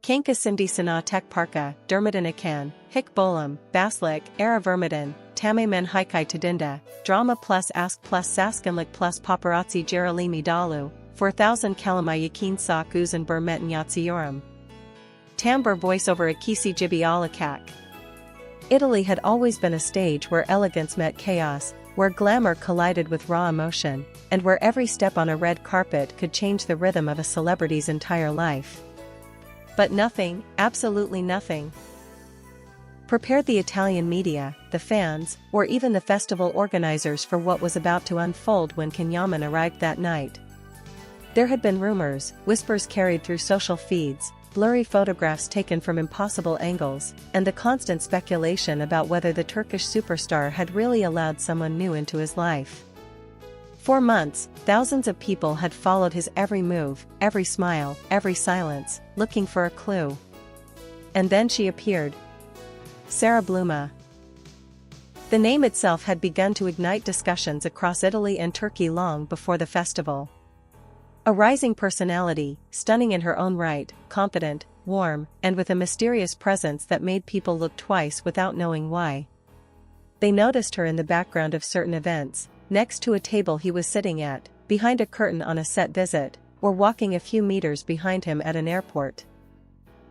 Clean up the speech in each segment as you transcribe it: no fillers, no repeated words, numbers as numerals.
Kanka Simdi Sana Tek Parka, Dermidin Akan, Hik Bolam, Baslik, Era Vermidin, Tame Men Haikai Tadinda, Drama Plus Ask Plus Saskanlik Plus Paparazzi Jeralimi Dalu, 4000 Kalama Yakin Sa Uzan Burmet Nyatsiorum. Tambur voiceover Akisi Jibi Alakak. Italy had always been a stage where elegance met chaos, where glamour collided with raw emotion, and where every step on a red carpet could change the rhythm of a celebrity's entire life. But nothing, absolutely nothing, prepared the Italian media, the fans, or even the festival organizers for what was about to unfold when Can Yaman arrived that night. There had been rumors, whispers carried through social feeds, blurry photographs taken from impossible angles, and the constant speculation about whether the Turkish superstar had really allowed someone new into his life. For months, thousands of people had followed his every move, every smile, every silence, looking for a clue. And then she appeared. Sara Bluma. The name itself had begun to ignite discussions across Italy and Turkey long before the festival. A rising personality, stunning in her own right, confident, warm, and with a mysterious presence that made people look twice without knowing why. They noticed her in the background of certain events, next to a table he was sitting at, behind a curtain on a set visit, or walking a few meters behind him at an airport.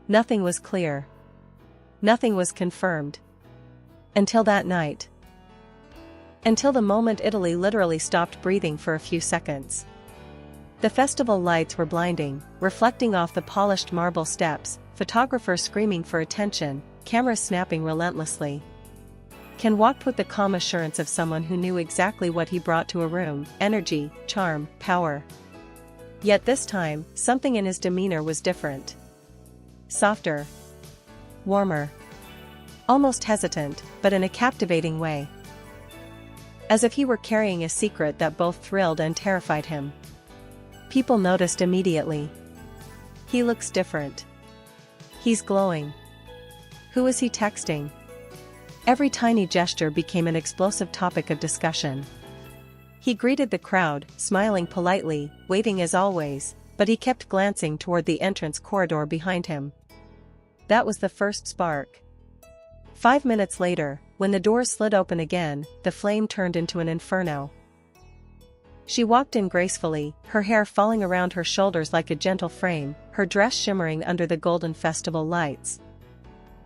Nothing was clear. Nothing was confirmed. Until that night. Until the moment Italy literally stopped breathing for a few seconds. The festival lights were blinding, reflecting off the polished marble steps, photographers screaming for attention, cameras snapping relentlessly. Can walked with the calm assurance of someone who knew exactly what he brought to a room: energy, charm, power. Yet this time, something in his demeanor was different. Softer. Warmer. Almost hesitant, but in a captivating way. As if he were carrying a secret that both thrilled and terrified him. People noticed immediately. He looks different. He's glowing. Who is he texting? Every tiny gesture became an explosive topic of discussion. He greeted the crowd, smiling politely, waving as always, but he kept glancing toward the entrance corridor behind him. That was the first spark. 5 minutes later, when the doors slid open again, the flame turned into an inferno. She walked in gracefully, her hair falling around her shoulders like a gentle frame, her dress shimmering under the golden festival lights.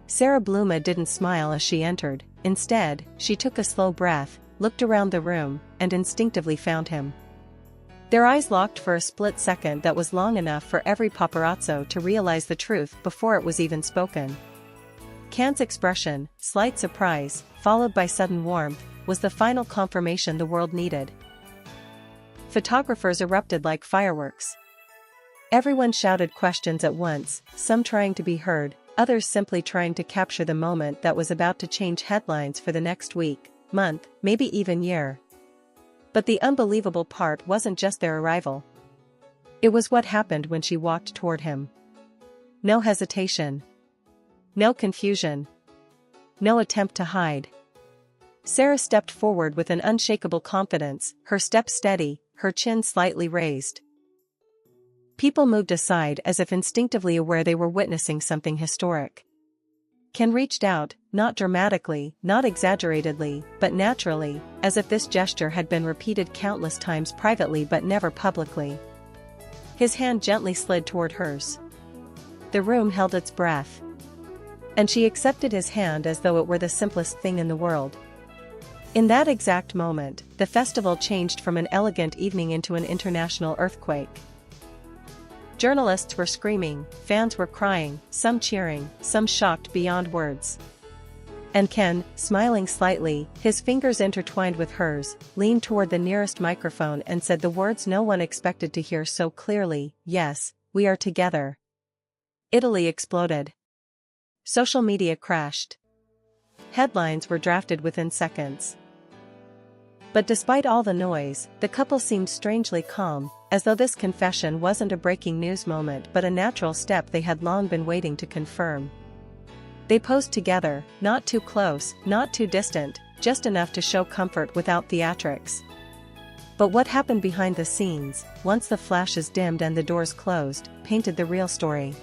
Sara Bluma didn't smile as she entered. Instead, she took a slow breath, looked around the room, and instinctively found him. Their eyes locked for a split second that was long enough for every paparazzo to realize the truth before it was even spoken. Can's expression, slight surprise, followed by sudden warmth, was the final confirmation the world needed. Photographers erupted like fireworks. Everyone shouted questions at once, some trying to be heard, others simply trying to capture the moment that was about to change headlines for the next week, month, maybe even year. But the unbelievable part wasn't just their arrival. It was what happened when she walked toward him. No hesitation. No confusion. No attempt to hide. Sara stepped forward with an unshakable confidence, her step steady, her chin slightly raised. People moved aside as if instinctively aware they were witnessing something historic. Can reached out, not dramatically, not exaggeratedly, but naturally, as if this gesture had been repeated countless times privately but never publicly. His hand gently slid toward hers. The room held its breath. And she accepted his hand as though it were the simplest thing in the world. In that exact moment, the festival changed from an elegant evening into an international earthquake. Journalists were screaming, fans were crying, some cheering, some shocked beyond words. And Ken, smiling slightly, his fingers intertwined with hers, leaned toward the nearest microphone and said the words no one expected to hear so clearly: "Yes, we are together." Italy exploded. Social media crashed. Headlines were drafted within seconds. But despite all the noise, the couple seemed strangely calm, as though this confession wasn't a breaking news moment but a natural step they had long been waiting to confirm. They posed together, not too close, not too distant, just enough to show comfort without theatrics. But what happened behind the scenes, once the flashes dimmed and the doors closed, painted the real story.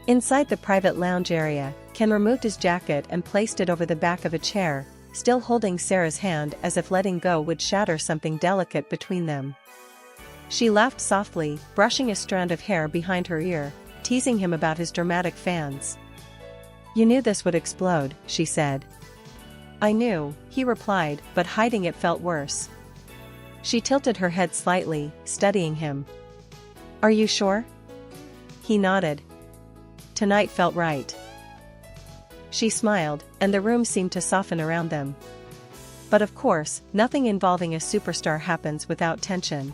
Inside the private lounge area, Can removed his jacket and placed it over the back of a chair, still holding Sara's hand as if letting go would shatter something delicate between them. She laughed softly, brushing a strand of hair behind her ear, teasing him about his dramatic fans. "You knew this would explode," she said. "I knew," he replied, but hiding it felt worse. She tilted her head slightly, studying him. "Are you sure?" He nodded. "Tonight felt right." She smiled, and the room seemed to soften around them. But of course, nothing involving a superstar happens without tension.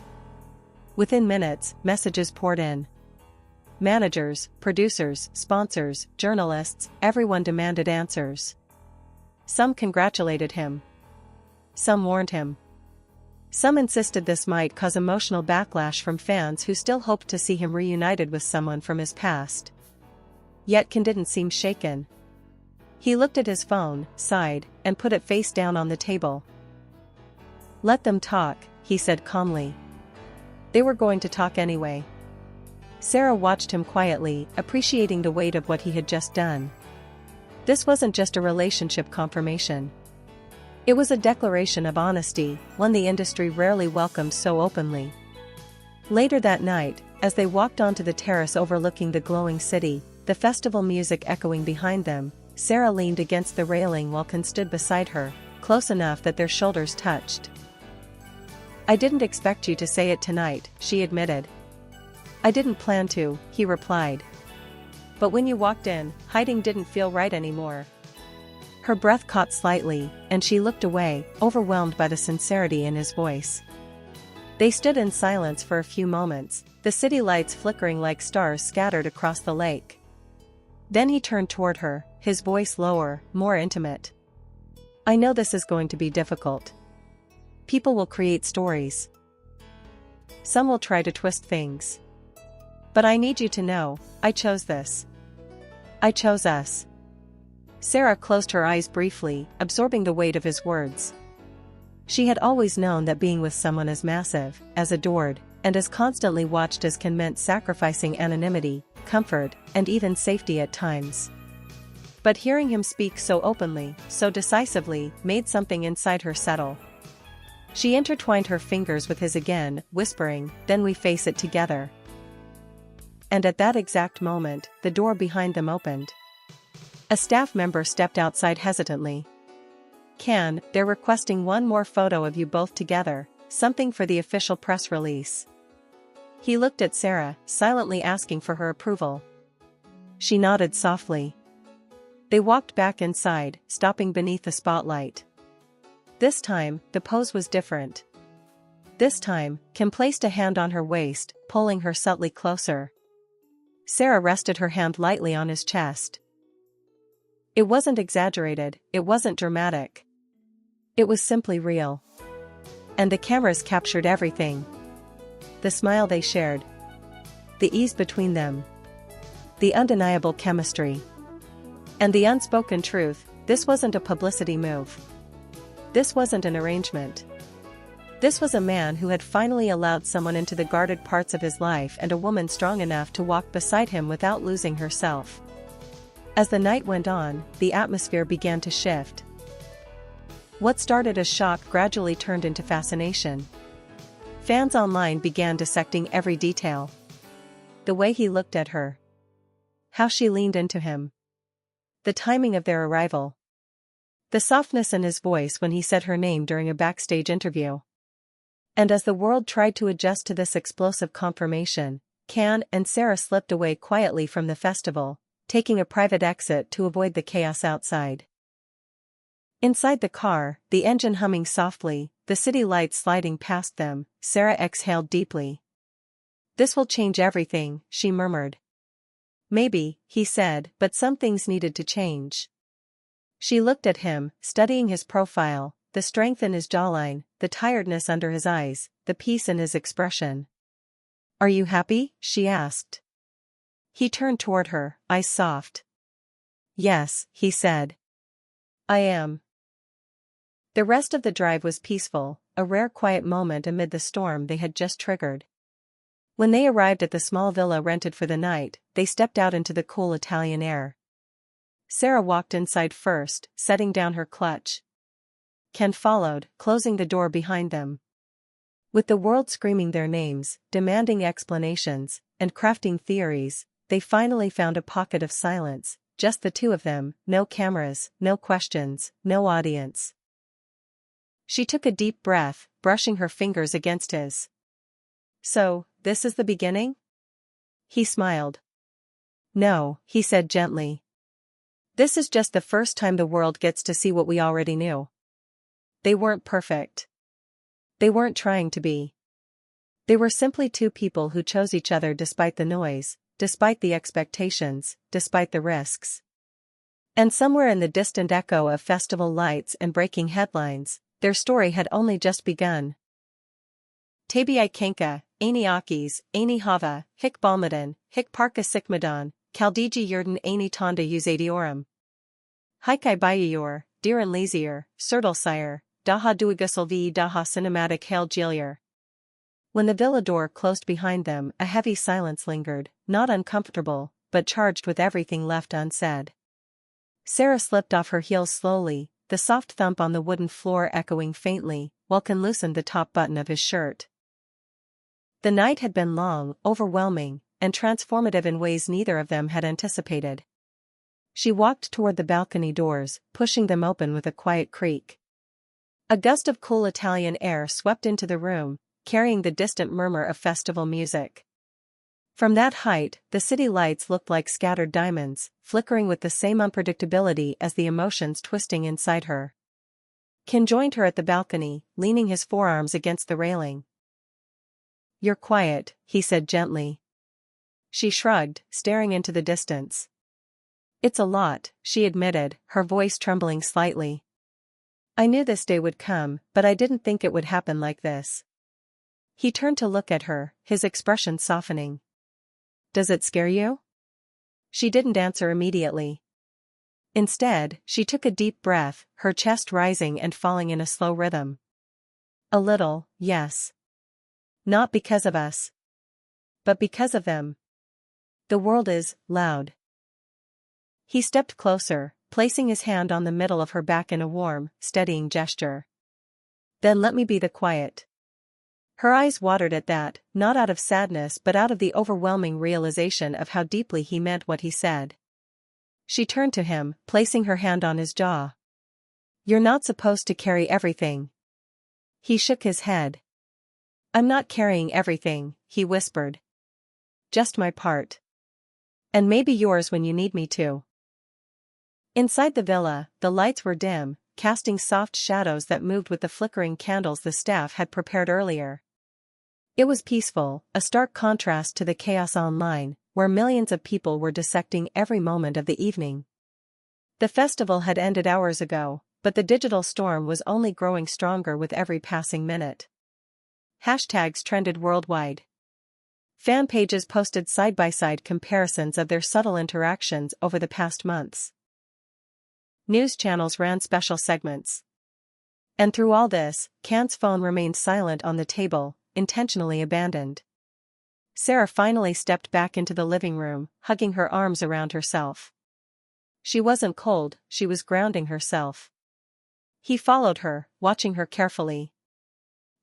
Within minutes, messages poured in. Managers, producers, sponsors, journalists, everyone demanded answers. Some congratulated him. Some warned him. Some insisted this might cause emotional backlash from fans who still hoped to see him reunited with someone from his past. Yet Can didn't seem shaken. He looked at his phone, sighed, and put it face down on the table. "Let them talk," he said calmly. They were going to talk anyway. Sara watched him quietly, appreciating the weight of what he had just done. This wasn't just a relationship confirmation. It was a declaration of honesty, one the industry rarely welcomed so openly. Later that night, as they walked onto the terrace overlooking the glowing city, the festival music echoing behind them, Sara leaned against the railing while Can stood beside her, close enough that their shoulders touched. "I didn't expect you to say it tonight," she admitted. "I didn't plan to," he replied. "But when you walked in, hiding didn't feel right anymore." Her breath caught slightly, and she looked away, overwhelmed by the sincerity in his voice. They stood in silence for a few moments, the city lights flickering like stars scattered across the lake. Then he turned toward her, his voice lower, more intimate. "I know this is going to be difficult. People will create stories. Some will try to twist things. But I need you to know, I chose this. I chose us." Sara closed her eyes briefly, absorbing the weight of his words. She had always known that being with someone as massive, as adored, and as constantly watched as Can meant sacrificing anonymity, comfort, and even safety at times. But hearing him speak so openly, so decisively, made something inside her settle. She intertwined her fingers with his again, whispering, "Then we face it together." And at that exact moment, the door behind them opened. A staff member stepped outside hesitantly. "Can, they're requesting one more photo of you both together, something for the official press release." He looked at Sara, silently asking for her approval. She nodded softly. They walked back inside, stopping beneath the spotlight. This time, the pose was different. This time, Can placed a hand on her waist, pulling her subtly closer. Sara rested her hand lightly on his chest. It wasn't exaggerated, it wasn't dramatic. It was simply real. And the cameras captured everything. The smile they shared. The ease between them. The undeniable chemistry. And the unspoken truth, this wasn't a publicity move. This wasn't an arrangement. This was a man who had finally allowed someone into the guarded parts of his life and a woman strong enough to walk beside him without losing herself. As the night went on, the atmosphere began to shift. What started as shock gradually turned into fascination. Fans online began dissecting every detail. The way he looked at her. How she leaned into him. The timing of their arrival. The softness in his voice when he said her name during a backstage interview. And as the world tried to adjust to this explosive confirmation, Can and Sara slipped away quietly from the festival, taking a private exit to avoid the chaos outside. Inside the car, the engine humming softly, the city lights sliding past them, Sara exhaled deeply. "This will change everything," she murmured. "Maybe," he said, "but some things needed to change." She looked at him, studying his profile, the strength in his jawline, the tiredness under his eyes, the peace in his expression. "Are you happy?" she asked. He turned toward her, eyes soft. "Yes," he said. "I am." The rest of the drive was peaceful, a rare quiet moment amid the storm they had just triggered. When they arrived at the small villa rented for the night, they stepped out into the cool Italian air. Sara walked inside first, setting down her clutch. Ken followed, closing the door behind them. With the world screaming their names, demanding explanations, and crafting theories, they finally found a pocket of silence, just the two of them, no cameras, no questions, no audience. She took a deep breath, brushing her fingers against his. "So, this is the beginning?" He smiled. "No," he said gently. "This is just the first time the world gets to see what we already knew." They weren't perfect. They weren't trying to be. They were simply two people who chose each other despite the noise, despite the expectations, despite the risks. And somewhere in the distant echo of festival lights and breaking headlines, their story had only just begun. Tabi Kenka, Aini Akis, Aini Hava, Hik Balmadan, Hik Parka Sikmadan, Kaldiji Yurden Aini Tonda Uzadiorum. Hikai Bayayor, Diran Lazier, Sire, Daha Duigasalvi Daha Cinematic Hail Gilier. When the villa door closed behind them, a heavy silence lingered, not uncomfortable, but charged with everything left unsaid. Sara slipped off her heels slowly, the soft thump on the wooden floor echoing faintly, while Ken loosened the top button of his shirt. The night had been long, overwhelming, and transformative in ways neither of them had anticipated. She walked toward the balcony doors, pushing them open with a quiet creak. A gust of cool Italian air swept into the room, carrying the distant murmur of festival music. From that height, the city lights looked like scattered diamonds, flickering with the same unpredictability as the emotions twisting inside her. Ken joined her at the balcony, leaning his forearms against the railing. "You're quiet," he said gently. She shrugged, staring into the distance. "It's a lot," she admitted, her voice trembling slightly. "I knew this day would come, but I didn't think it would happen like this." He turned to look at her, his expression softening. "Does it scare you?" She didn't answer immediately. Instead, she took a deep breath, her chest rising and falling in a slow rhythm. "A little, yes. Not because of us. But because of them. The world is loud." He stepped closer, placing his hand on the middle of her back in a warm, steadying gesture. "Then let me be the quiet." Her eyes watered at that, not out of sadness but out of the overwhelming realization of how deeply he meant what he said. She turned to him, placing her hand on his jaw. "You're not supposed to carry everything." He shook his head. "I'm not carrying everything," he whispered. "Just my part. And maybe yours when you need me to." Inside the villa, the lights were dim, casting soft shadows that moved with the flickering candles the staff had prepared earlier. It was peaceful, a stark contrast to the chaos online, where millions of people were dissecting every moment of the evening. The festival had ended hours ago, but the digital storm was only growing stronger with every passing minute. Hashtags trended worldwide. Fan pages posted side-by-side comparisons of their subtle interactions over the past months. News channels ran special segments. And through all this, Ken's phone remained silent on the table, intentionally abandoned. Sara finally stepped back into the living room, hugging her arms around herself. She wasn't cold, she was grounding herself. He followed her, watching her carefully.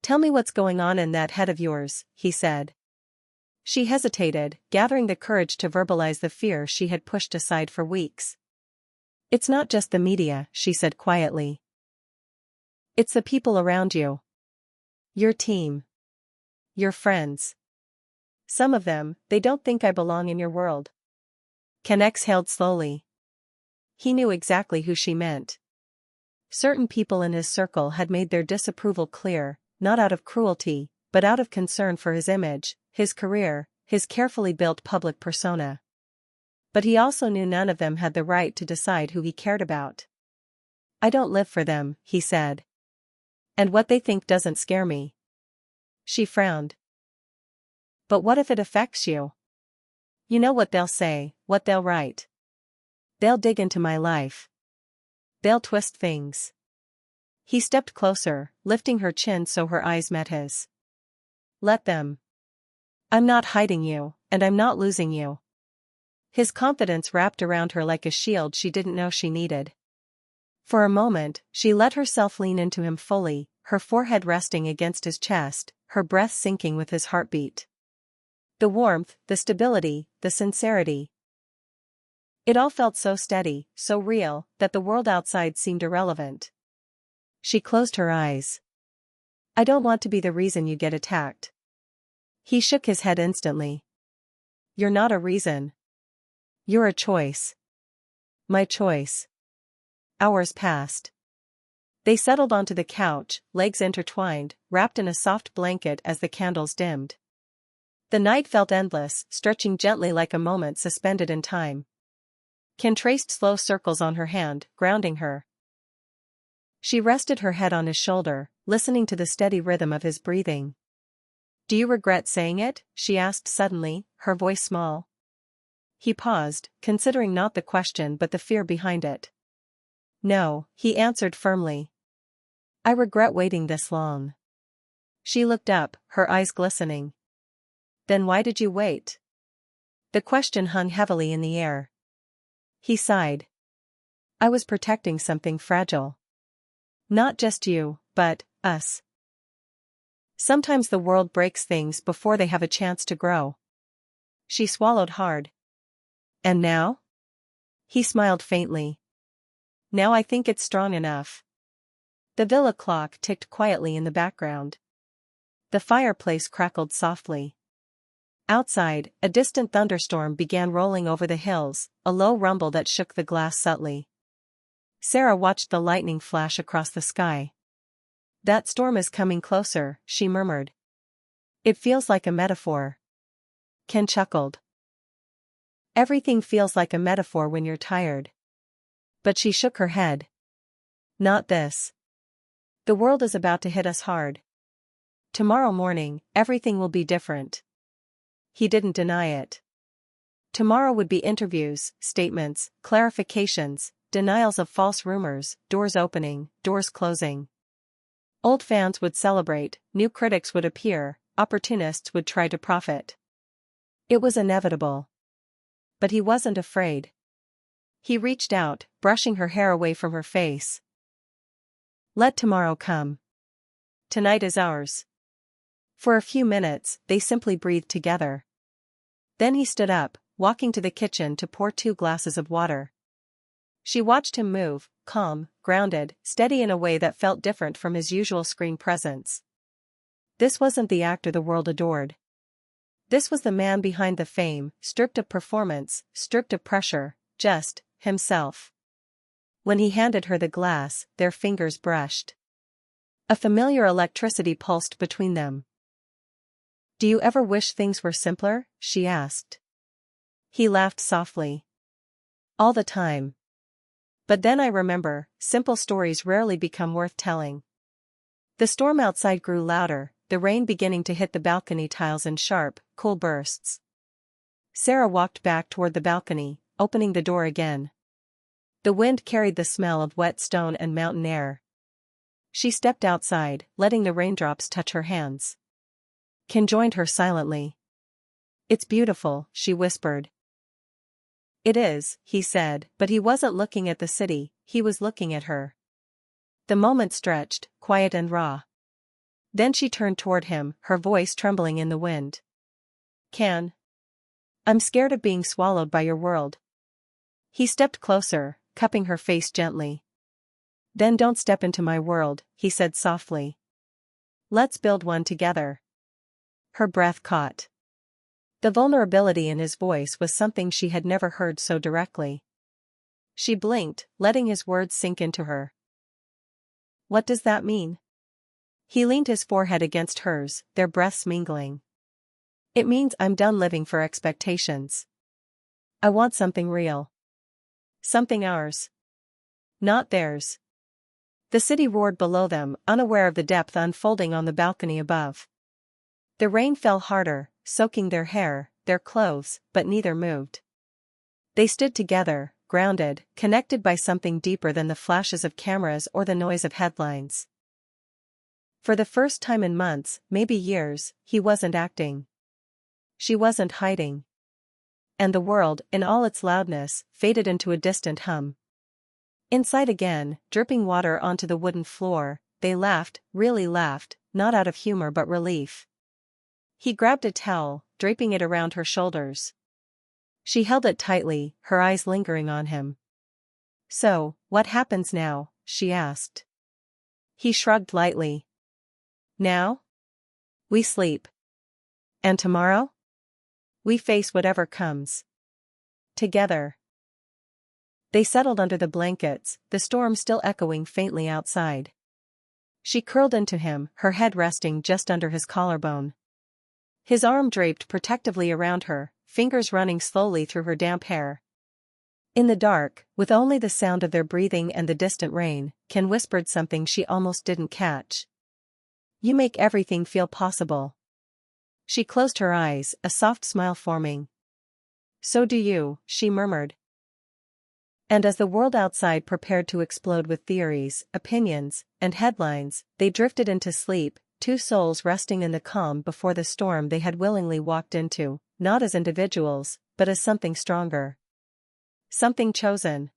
"Tell me what's going on in that head of yours," he said. She hesitated, gathering the courage to verbalize the fear she had pushed aside for weeks. "It's not just the media," she said quietly. "It's the people around you. Your team. Your friends. Some of them, they don't think I belong in your world." Ken exhaled slowly. He knew exactly who she meant. Certain people in his circle had made their disapproval clear, not out of cruelty, but out of concern for his image, his career, his carefully built public persona. But he also knew none of them had the right to decide who he cared about. "I don't live for them," he said. "And what they think doesn't scare me." She frowned. "But what if it affects you? You know what they'll say, what they'll write. They'll dig into my life. They'll twist things." He stepped closer, lifting her chin so her eyes met his. "Let them. I'm not hiding you, and I'm not losing you. His confidence wrapped around her like a shield she didn't know she needed. For a moment, she let herself lean into him fully, her forehead resting against his chest, her breath sinking with his heartbeat. The warmth, the stability, the sincerity. It all felt so steady, so real, that the world outside seemed irrelevant. She closed her eyes. I don't want to be the reason you get attacked. He shook his head instantly. You're not a reason. You're a choice. My choice. Hours passed. They settled onto the couch, legs intertwined, wrapped in a soft blanket as the candles dimmed. The night felt endless, stretching gently like a moment suspended in time. Can traced slow circles on her hand, grounding her. She rested her head on his shoulder, listening to the steady rhythm of his breathing. Do you regret saying it? She asked suddenly, her voice small. He paused, considering not the question but the fear behind it. No, he answered firmly. I regret waiting this long. She looked up, her eyes glistening. Then why did you wait? The question hung heavily in the air. He sighed. I was protecting something fragile. Not just you, but us. Sometimes the world breaks things before they have a chance to grow. She swallowed hard. And now? He smiled faintly. Now I think it's strong enough. The villa clock ticked quietly in the background. The fireplace crackled softly. Outside, a distant thunderstorm began rolling over the hills, a low rumble that shook the glass subtly. Sara watched the lightning flash across the sky. That storm is coming closer, she murmured. It feels like a metaphor. Ken chuckled. Everything feels like a metaphor when you're tired. But she shook her head. Not this. The world is about to hit us hard. Tomorrow morning, everything will be different. He didn't deny it. Tomorrow would be interviews, statements, clarifications, denials of false rumors, doors opening, doors closing. Old fans would celebrate, new critics would appear, opportunists would try to profit. It was inevitable. But he wasn't afraid. He reached out, brushing her hair away from her face. Let tomorrow come. Tonight is ours. For a few minutes, they simply breathed together. Then he stood up, walking to the kitchen to pour 2 glasses of water. She watched him move, calm, grounded, steady in a way that felt different from his usual screen presence. This wasn't the actor the world adored. This was the man behind the fame, stripped of performance, stripped of pressure, just himself. When he handed her the glass, their fingers brushed. A familiar electricity pulsed between them. Do you ever wish things were simpler? She asked. He laughed softly. All the time. But then I remember, simple stories rarely become worth telling. The storm outside grew louder, the rain beginning to hit the balcony tiles in sharp, cool bursts. Sara walked back toward the balcony, opening the door again. The wind carried the smell of wet stone and mountain air. She stepped outside, letting the raindrops touch her hands. Ken joined her silently. It's beautiful, she whispered. It is, he said, but he wasn't looking at the city, he was looking at her. The moment stretched, quiet and raw. Then she turned toward him, her voice trembling in the wind. Can. I'm scared of being swallowed by your world. He stepped closer, cupping her face gently. Then don't step into my world, he said softly. Let's build one together. Her breath caught. The vulnerability in his voice was something she had never heard so directly. She blinked, letting his words sink into her. What does that mean? He leaned his forehead against hers, their breaths mingling. It means I'm done living for expectations. I want something real. Something ours. Not theirs. The city roared below them, unaware of the depth unfolding on the balcony above. The rain fell harder, soaking their hair, their clothes, but neither moved. They stood together, grounded, connected by something deeper than the flashes of cameras or the noise of headlines. For the first time in months, maybe years, he wasn't acting. She wasn't hiding. And the world, in all its loudness, faded into a distant hum. Inside again, dripping water onto the wooden floor, they laughed, really laughed, not out of humor but relief. He grabbed a towel, draping it around her shoulders. She held it tightly, her eyes lingering on him. "So, what happens now?" she asked. He shrugged lightly. "Now? We sleep. And tomorrow? We face whatever comes. Together." They settled under the blankets, the storm still echoing faintly outside. She curled into him, her head resting just under his collarbone. His arm draped protectively around her, fingers running slowly through her damp hair. In the dark, with only the sound of their breathing and the distant rain, Can whispered something she almost didn't catch. "You make everything feel possible." She closed her eyes, a soft smile forming. "So do you," she murmured. And as the world outside prepared to explode with theories, opinions, and headlines, they drifted into sleep, two souls resting in the calm before the storm they had willingly walked into, not as individuals, but as something stronger. Something chosen.